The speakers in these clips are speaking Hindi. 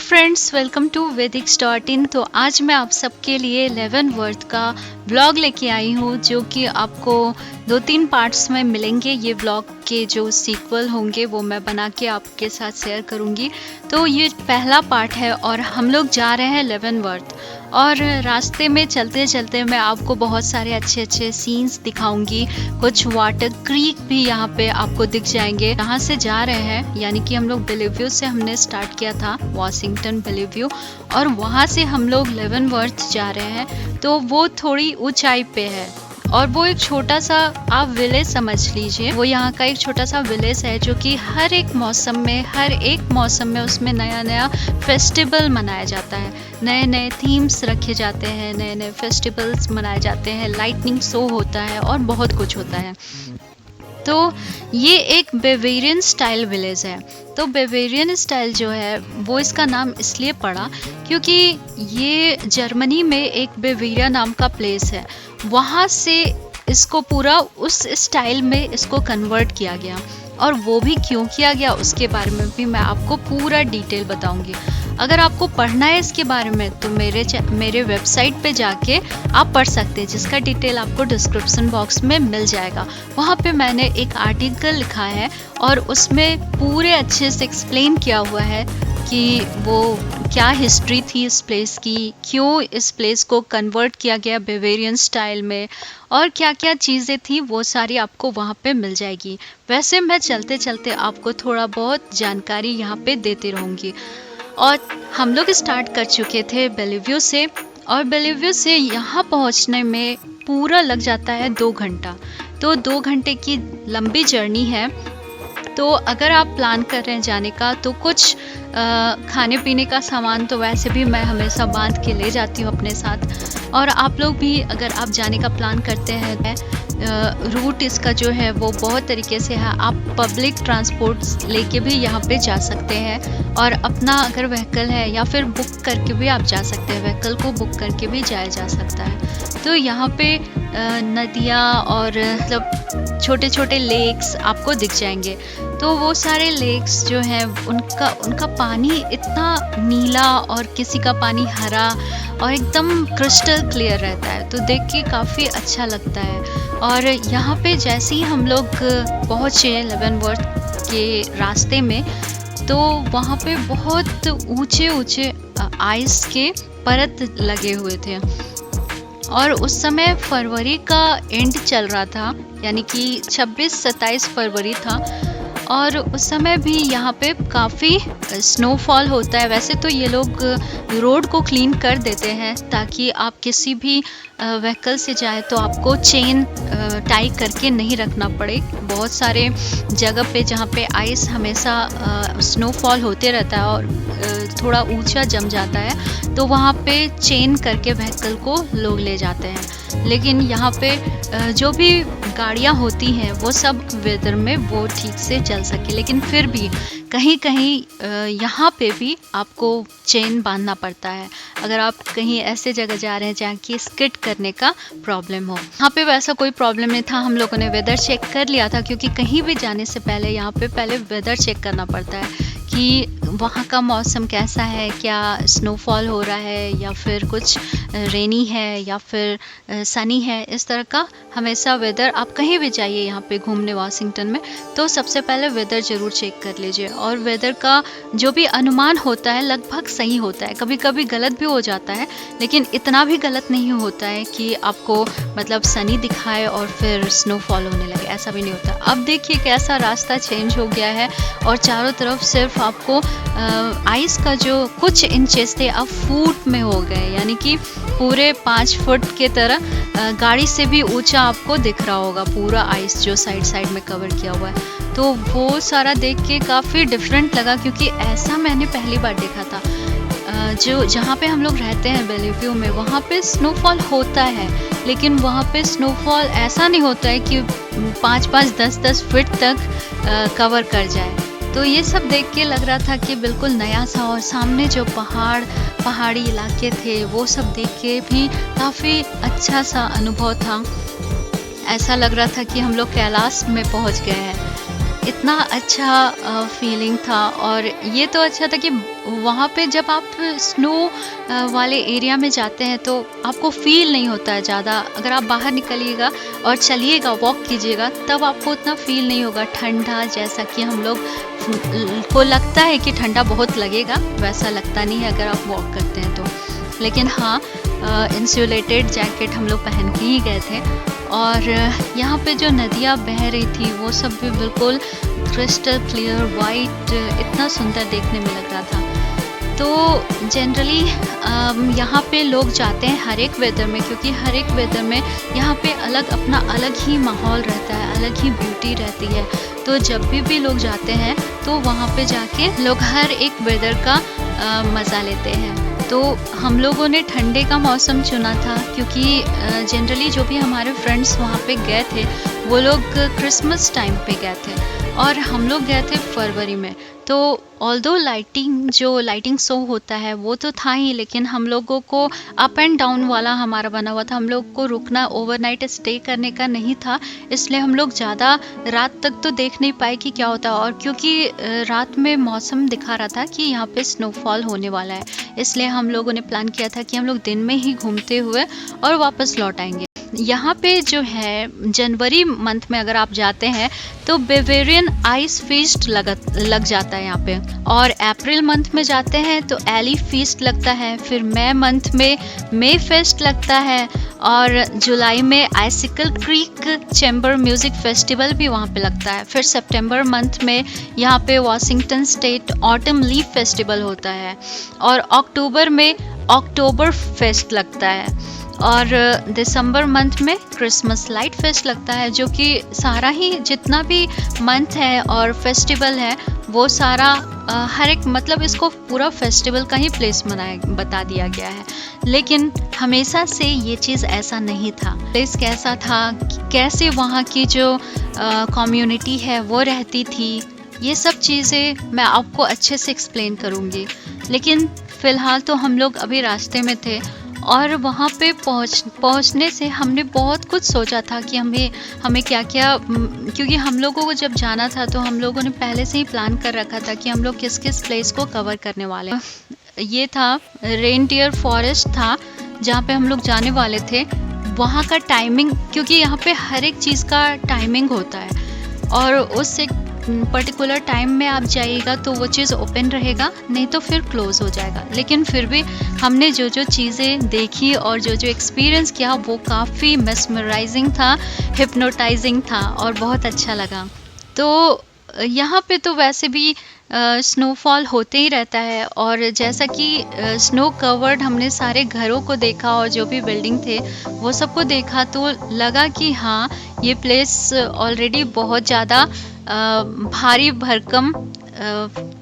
फ्रेंड्स, वेलकम टू वैदिक डॉट इन। तो आज मैं आप सबके लिए लेवनवर्थ का व्लॉग लेके आई हूँ, जो कि आपको 2-3 पार्ट्स में मिलेंगे। ये व्लॉग के जो सीक्वल होंगे वो मैं बना के आपके साथ शेयर करूँगी। तो ये पहला पार्ट है और हम लोग जा रहे हैं लेवनवर्थ। और रास्ते में चलते चलते मैं आपको बहुत सारे अच्छे अच्छे सीन्स दिखाऊंगी। कुछ वाटर क्रीक भी यहाँ पे आपको दिख जाएंगे। यहाँ से जा रहे हैं, यानी कि हम लोग बेलीव्यू से हमने स्टार्ट किया था, वॉशिंगटन बेलीव्यू, और वहाँ से हम लोग लेवनवर्थ जा रहे हैं। तो वो थोड़ी ऊंचाई पे है और वो एक छोटा सा आप विलेज समझ लीजिए। वो यहाँ का एक छोटा सा विलेज है, जो कि हर एक मौसम में उसमें नया नया फेस्टिवल मनाया जाता है। नए नए थीम्स रखे जाते हैं, नए नए फेस्टिवल्स मनाए जाते हैं, लाइटनिंग शो होता है और बहुत कुछ होता है। तो ये एक बेवेरियन स्टाइल विलेज है। तो बेवेरियन स्टाइल जो है वो इसका नाम इसलिए पड़ा क्योंकि ये जर्मनी में एक बेवेरिया नाम का प्लेस है। वहाँ से इसको पूरा उस स्टाइल में इसको कन्वर्ट किया गया, और वो भी क्यों किया गया उसके बारे में भी मैं आपको पूरा डिटेल बताऊंगी। अगर आपको पढ़ना है इसके बारे में तो मेरे वेबसाइट पे जाके आप पढ़ सकते हैं, जिसका डिटेल आपको डिस्क्रिप्शन बॉक्स में मिल जाएगा। वहाँ पे मैंने एक आर्टिकल लिखा है और उसमें पूरे अच्छे से एक्सप्लेन किया हुआ है कि वो क्या हिस्ट्री थी इस प्लेस की, क्यों इस प्लेस को कन्वर्ट किया गया बेवेरियन स्टाइल में, और क्या क्या चीज़ें थी वो सारी आपको वहाँ पे मिल जाएगी। वैसे मैं चलते चलते आपको थोड़ा बहुत जानकारी यहाँ पे देती रहूँगी। और हम लोग स्टार्ट कर चुके थे बेलीव्यू से, और बेलीव्यू से यहाँ पहुँचने में पूरा लग जाता है 2 घंटा। तो 2 घंटे की लंबी जर्नी है। तो अगर आप प्लान कर रहे हैं जाने का तो कुछ खाने पीने का सामान तो वैसे भी मैं हमेशा बांध के ले जाती हूँ अपने साथ। और आप लोग भी अगर आप जाने का प्लान करते हैं, रूट इसका जो है वो बहुत तरीके से है। आप पब्लिक ट्रांसपोर्ट लेके भी यहाँ पे जा सकते हैं, और अपना अगर व्हीकल है या फिर बुक करके भी आप जा सकते हैं, व्हीकल को बुक करके भी जाया जा सकता है। तो यहाँ पे नदियाँ और मतलब छोटे छोटे लेक्स आपको दिख जाएंगे। तो वो सारे लेक्स जो हैं उनका पानी इतना नीला और किसी का पानी हरा और एकदम क्रिस्टल क्लियर रहता है, तो देख के काफ़ी अच्छा लगता है। और यहाँ पे जैसे ही हम लोग पहुँचे लेवनवर्थ के रास्ते में, तो वहाँ पे बहुत ऊंचे ऊंचे आइस के परत लगे हुए थे। और उस समय फरवरी का एंड चल रहा था, यानी कि 26-27 फरवरी था, और उस समय भी यहाँ पे काफ़ी स्नोफॉल होता है। वैसे तो ये लोग रोड को क्लीन कर देते हैं ताकि आप किसी भी व्हीकल से जाए तो आपको चेन टाई करके नहीं रखना पड़े। बहुत सारे जगह पे जहाँ पे आइस हमेशा स्नोफॉल होते रहता है और थोड़ा ऊंचा जम जाता है, तो वहाँ पे चेन करके व्हीकल को लोग ले जाते हैं। लेकिन यहाँ पे जो भी गाड़ियाँ होती हैं वो सब वेदर में वो ठीक से चल सके, लेकिन फिर भी कहीं कहीं यहाँ पे भी आपको चेन बांधना पड़ता है अगर आप कहीं ऐसे जगह जा रहे हैं जहाँ की स्किड करने का प्रॉब्लम हो। यहाँ पे वैसा कोई प्रॉब्लम नहीं था। हम लोगों ने वेदर चेक कर लिया था, क्योंकि कहीं भी जाने से पहले यहाँ पे पहले वेदर चेक करना पड़ता है कि वहाँ का मौसम कैसा है, क्या स्नोफॉल हो रहा है या फिर कुछ रेनी है या फिर सनी है। इस तरह का हमेशा वेदर, आप कहीं भी जाइए यहाँ पे घूमने वाशिंगटन में, तो सबसे पहले वेदर ज़रूर चेक कर लीजिए। और वेदर का जो भी अनुमान होता है लगभग सही होता है, कभी कभी गलत भी हो जाता है, लेकिन इतना भी गलत नहीं होता है कि आपको मतलब सनी दिखाए और फिर स्नोफॉल होने लगे, ऐसा भी नहीं होता। अब देखिए कैसा रास्ता चेंज हो गया है, और चारों तरफ सिर्फ आपको आइस का जो कुछ इंचेस थे अब फुट में हो गए, यानी कि पूरे 5 फुट के तरह गाड़ी से भी ऊंचा आपको दिख रहा होगा पूरा आइस जो साइड में कवर किया हुआ है। तो वो सारा देख के काफ़ी डिफरेंट लगा, क्योंकि ऐसा मैंने पहली बार देखा था। जो जहाँ पे हम लोग रहते हैं बेलीव्यू में, वहाँ पे स्नोफॉल होता है, लेकिन वहाँ पे स्नोफॉल ऐसा नहीं होता है कि 5-5, 10-10 फीट तक कवर कर जाए। तो ये सब देख के लग रहा था कि बिल्कुल नया सा, और सामने जो पहाड़ी इलाके थे वो सब देख के भी काफ़ी अच्छा सा अनुभव था। ऐसा लग रहा था कि हम लोग कैलाश में पहुंच गए हैं। इतना अच्छा फीलिंग था। और ये तो अच्छा था कि वहाँ पे जब आप स्नो वाले एरिया में जाते हैं तो आपको फील नहीं होता है ज़्यादा। अगर आप बाहर निकलिएगा और चलिएगा, वॉक कीजिएगा, तब आपको उतना फील नहीं होगा ठंडा, जैसा कि हम लोग को लगता है कि ठंडा बहुत लगेगा, वैसा लगता नहीं है अगर आप वॉक करते हैं तो। लेकिन हाँ, इंसुलेटेड जैकेट हम लोग पहन के ही गए थे। और यहाँ पे जो नदियाँ बह रही थी वो सब भी बिल्कुल क्रिस्टल क्लियर वाइट, इतना सुंदर देखने में लग रहा था। तो जनरली यहाँ पे लोग जाते हैं हर एक वेदर में, क्योंकि हर एक वेदर में यहाँ पे अपना अलग ही माहौल रहता है, अलग ही ब्यूटी रहती है। तो जब भी लोग जाते हैं तो वहाँ पे जाके लोग हर एक वेदर का मज़ा लेते हैं। तो हम लोगों ने ठंडे का मौसम चुना था, क्योंकि जनरली जो भी हमारे फ्रेंड्स वहाँ पे गए थे वो लोग क्रिसमस टाइम पे गए थे और हम लोग गए थे फरवरी में। तो ऑल्दो लाइटिंग शो होता है वो तो था ही, लेकिन हम लोगों को अप एंड डाउन वाला हमारा बना हुआ था। हम लोग को रुकना, ओवरनाइट स्टे करने का नहीं था, इसलिए हम लोग ज़्यादा रात तक तो देख नहीं पाए कि क्या होता। और क्योंकि रात में मौसम दिखा रहा था कि यहाँ पे स्नोफॉल होने वाला है, इसलिए हम लोगों ने प्लान किया था कि हम लोग दिन में ही घूमते हुए और वापस लौट आएंगे। यहाँ पे जो है जनवरी मंथ में अगर आप जाते हैं तो बेवेरियन आइस फीस्ट लग जाता है यहाँ पे। और अप्रैल मंथ में जाते हैं तो एली फीस्ट लगता है। फिर मई मंथ में मे फेस्ट लगता है। और जुलाई में आइसिकल क्रीक चैम्बर म्यूजिक फेस्टिवल भी वहाँ पे लगता है। फिर सितंबर मंथ में यहाँ पे Washington state autumn leaf festival होता है। और अक्टूबर में अक्टूबर फेस्ट लगता है। और दिसंबर मंथ में क्रिसमस लाइट फेस्ट लगता है, जो कि सारा ही जितना भी मंथ है और फेस्टिवल है वो सारा हर एक, मतलब इसको पूरा फेस्टिवल का ही प्लेस बता दिया गया है। लेकिन हमेशा से ये चीज़ ऐसा नहीं था। प्लेस कैसा था, कैसे वहाँ की जो कम्युनिटी है वो रहती थी, ये सब चीज़ें मैं आपको अच्छे से एक्सप्लेन करूँगी। लेकिन फ़िलहाल तो हम लोग अभी रास्ते में थे और वहाँ पे पहुँचने से हमने बहुत कुछ सोचा था कि हमें क्या क्या, क्योंकि हम लोगों को जब जाना था तो हम लोगों ने पहले से ही प्लान कर रखा था कि हम लोग किस किस प्लेस को कवर करने वाले हैं। ये था रेनडियर फॉरेस्ट था जहाँ पे हम लोग जाने वाले थे। वहाँ का टाइमिंग, क्योंकि यहाँ पे हर एक चीज़ का टाइमिंग होता है और उस एक पर्टिकुलर टाइम में आप जाइएगा तो वो चीज़ ओपन रहेगा, नहीं तो फिर क्लोज़ हो जाएगा। लेकिन फिर भी हमने जो जो चीज़ें देखी और जो जो एक्सपीरियंस किया वो काफ़ी मेस्मराइजिंग था, हिप्नोटाइजिंग था और बहुत अच्छा लगा। तो यहाँ पे तो वैसे भी स्नोफॉल होते ही रहता है। और जैसा कि स्नो कवर्ड हमने सारे घरों को देखा और जो भी बिल्डिंग थे वो सबको देखा, तो लगा कि हाँ, ये प्लेस ऑलरेडी बहुत ज़्यादा भारी भरकम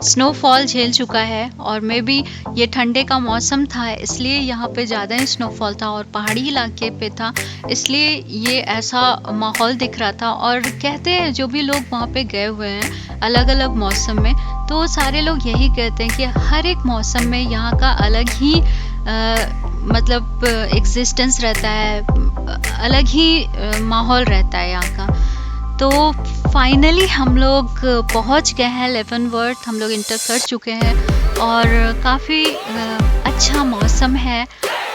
स्नोफॉल झेल चुका है। और मैं भी ये ठंडे का मौसम था इसलिए यहाँ पे ज़्यादा ही स्नोफॉल था और पहाड़ी इलाके पे था, इसलिए ये ऐसा माहौल दिख रहा था। और कहते हैं जो भी लोग वहाँ पे गए हुए हैं अलग अलग मौसम में, तो सारे लोग यही कहते हैं कि हर एक मौसम में यहाँ का अलग ही मतलब एग्जिस्टेंस रहता है, अलग ही माहौल रहता है यहाँ का। तो फाइनली हम लोग पहुँच गए हैं लेवनवर्थ, हम लोग इंटर कर चुके हैं और काफ़ी अच्छा मौसम है।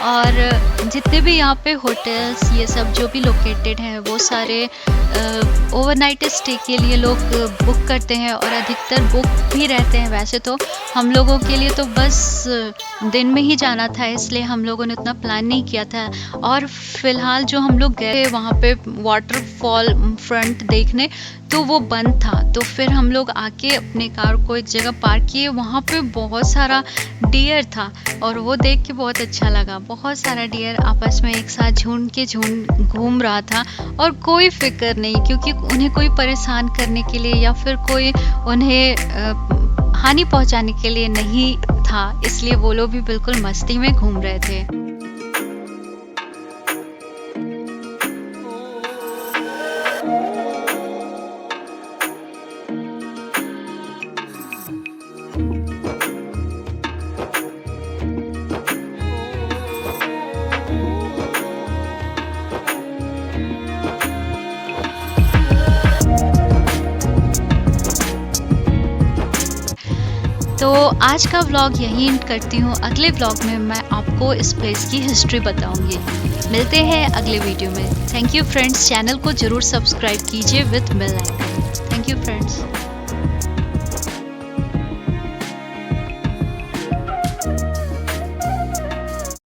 और जितने भी यहाँ पे होटल्स ये सब जो भी लोकेटेड हैं वो सारे ओवरनाइट स्टे के लिए लोग बुक करते हैं और अधिकतर बुक भी रहते हैं। वैसे तो हम लोगों के लिए तो बस दिन में ही जाना था, इसलिए हम लोगों ने उतना प्लान नहीं किया था। और फिलहाल जो हम लोग गए वहाँ पे वाटरफॉल फ्रंट देखने, तो वो बंद था। तो फिर हम लोग आके अपने कार को एक जगह पार्क किए, वहाँ पे बहुत सारा डियर था और वो देख के बहुत अच्छा लगा। बहुत सारा डियर आपस में एक साथ झुंड के झुंड घूम रहा था और कोई फिक्र नहीं, क्योंकि उन्हें कोई परेशान करने के लिए या फिर कोई उन्हें हानि पहुंचाने के लिए नहीं था, इसलिए वो लोग भी बिल्कुल मस्ती में घूम रहे थे। आज का व्लॉग यहीं एंड करती हूँ। अगले व्लॉग में मैं आपको इस प्लेस की हिस्ट्री बताऊंगी। मिलते हैं अगले वीडियो में। थैंक यू फ्रेंड्स, चैनल को जरूर सब्सक्राइब कीजिए with bell icon. Thank you friends.